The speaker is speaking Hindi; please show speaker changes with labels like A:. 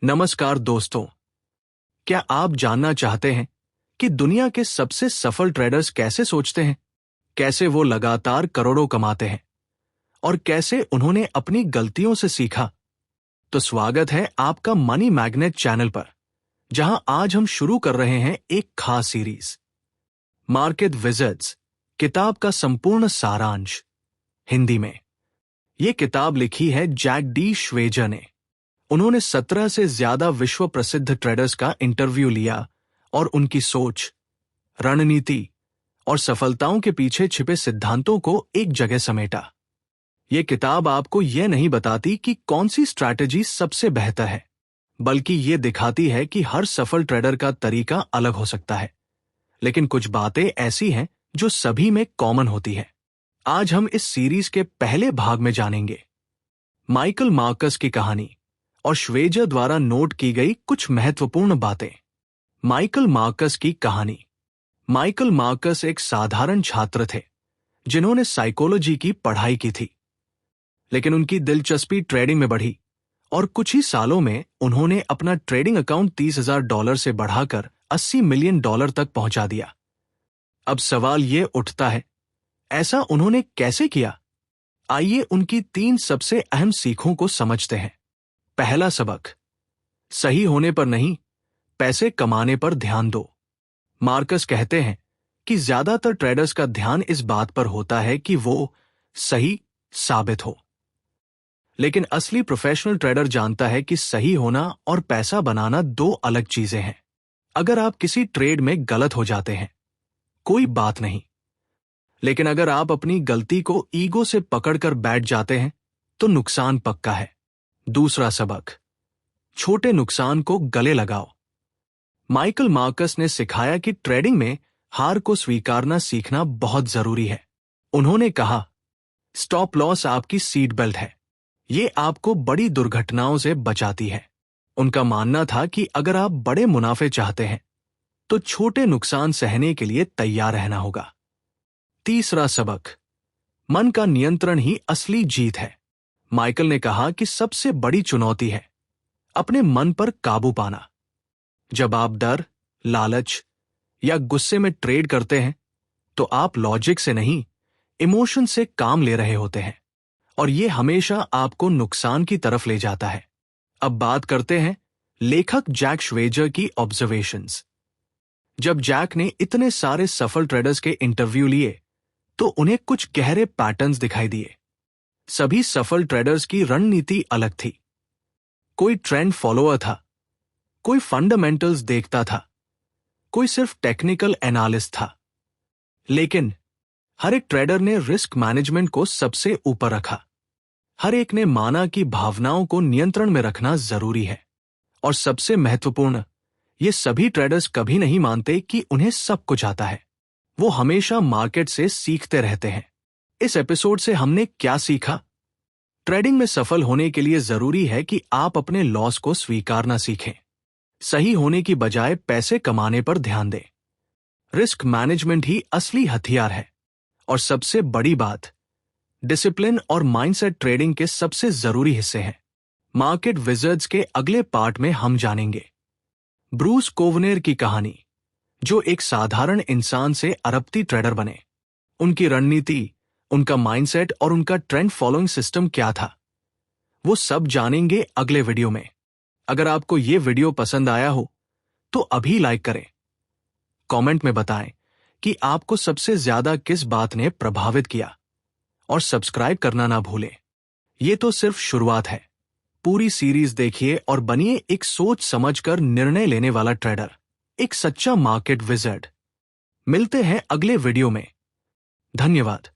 A: नमस्कार दोस्तों, क्या आप जानना चाहते हैं कि दुनिया के सबसे सफल ट्रेडर्स कैसे सोचते हैं, कैसे वो लगातार करोड़ों कमाते हैं और कैसे उन्होंने अपनी गलतियों से सीखा? तो स्वागत है आपका मनी मैग्नेट चैनल पर, जहां आज हम शुरू कर रहे हैं एक खास सीरीज, मार्केट विजर्ड्स, किताब का संपूर्ण सारांश हिंदी में। ये किताब लिखी है जैक डी श्वेजर ने। उन्होंने 17 से ज्यादा विश्व प्रसिद्ध ट्रेडर्स का इंटरव्यू लिया और उनकी सोच, रणनीति और सफलताओं के पीछे छिपे सिद्धांतों को एक जगह समेटा। यह किताब आपको यह नहीं बताती कि कौन सी स्ट्रैटेजी सबसे बेहतर है, बल्कि यह दिखाती है कि हर सफल ट्रेडर का तरीका अलग हो सकता है, लेकिन कुछ बातें ऐसी हैं जो सभी में कॉमन होती है। आज हम इस सीरीज के पहले भाग में जानेंगे माइकल मार्कस की कहानी और श्वेजर द्वारा नोट की गई कुछ महत्वपूर्ण बातें। माइकल मार्कस की कहानी। माइकल मार्कस एक साधारण छात्र थे जिन्होंने साइकोलॉजी की पढ़ाई की थी, लेकिन उनकी दिलचस्पी ट्रेडिंग में बढ़ी और कुछ ही सालों में उन्होंने अपना ट्रेडिंग अकाउंट $30,000 से बढ़ाकर $80 मिलियन तक पहुंचा दिया। अब सवाल यह उठता है, ऐसा उन्होंने कैसे किया? आइए उनकी 3 सबसे अहम सीखों को समझते हैं। पहला सबक, सही होने पर नहीं, पैसे कमाने पर ध्यान दो। मार्कस कहते हैं कि ज्यादातर ट्रेडर्स का ध्यान इस बात पर होता है कि वो सही साबित हो, लेकिन असली प्रोफेशनल ट्रेडर जानता है कि सही होना और पैसा बनाना 2 अलग चीजें हैं। अगर आप किसी ट्रेड में गलत हो जाते हैं, कोई बात नहीं, लेकिन अगर आप अपनी गलती को ईगो से पकड़कर बैठ जाते हैं तो नुकसान पक्का है। दूसरा सबक, छोटे नुकसान को गले लगाओ। माइकल मार्कस ने सिखाया कि ट्रेडिंग में हार को स्वीकारना सीखना बहुत जरूरी है। उन्होंने कहा, स्टॉप लॉस आपकी सीट बेल्ट है, ये आपको बड़ी दुर्घटनाओं से बचाती है। उनका मानना था कि अगर आप बड़े मुनाफे चाहते हैं तो छोटे नुकसान सहने के लिए तैयार रहना होगा। तीसरा सबक, मन का नियंत्रण ही असली जीत है। माइकल ने कहा कि सबसे बड़ी चुनौती है अपने मन पर काबू पाना। जब आप डर, लालच या गुस्से में ट्रेड करते हैं तो आप लॉजिक से नहीं, इमोशन से काम ले रहे होते हैं, और यह हमेशा आपको नुकसान की तरफ ले जाता है। अब बात करते हैं लेखक जैक श्वेजर की ऑब्जर्वेशंस। जब जैक ने इतने सारे सफल ट्रेडर्स के इंटरव्यू लिए तो उन्हें कुछ गहरे पैटर्न्स दिखाई दिए। सभी सफल ट्रेडर्स की रणनीति अलग थी। कोई ट्रेंड फॉलोअर था, कोई फंडामेंटल्स देखता था, कोई सिर्फ टेक्निकल एनालिस्ट था, लेकिन हर एक ट्रेडर ने रिस्क मैनेजमेंट को सबसे ऊपर रखा। हर एक ने माना कि भावनाओं को नियंत्रण में रखना जरूरी है, और सबसे महत्वपूर्ण, ये सभी ट्रेडर्स कभी नहीं मानते कि उन्हें सब कुछ आता है। वो हमेशा मार्केट से सीखते रहते हैं। इस एपिसोड से हमने क्या सीखा? ट्रेडिंग में सफल होने के लिए जरूरी है कि आप अपने लॉस को स्वीकारना सीखें, सही होने की बजाय पैसे कमाने पर ध्यान दें। रिस्क मैनेजमेंट ही असली हथियार है, और सबसे बड़ी बात, डिसिप्लिन और माइंडसेट ट्रेडिंग के सबसे जरूरी हिस्से हैं। मार्केट विजर्ड्स के अगले पार्ट में हम जानेंगे ब्रूस कोवनेर की कहानी, जो एक साधारण इंसान से अरबपति ट्रेडर बने। उनकी रणनीति, उनका माइंडसेट और उनका ट्रेंड फॉलोइंग सिस्टम क्या था, वो सब जानेंगे अगले वीडियो में। अगर आपको ये वीडियो पसंद आया हो तो अभी लाइक करें, कमेंट में बताएं कि आपको सबसे ज्यादा किस बात ने प्रभावित किया, और सब्सक्राइब करना ना भूलें। ये तो सिर्फ शुरुआत है। पूरी सीरीज देखिए और बनिए एक सोच समझकर निर्णय लेने वाला ट्रेडर, एक सच्चा मार्केट विजर्ड। मिलते हैं अगले वीडियो में। धन्यवाद।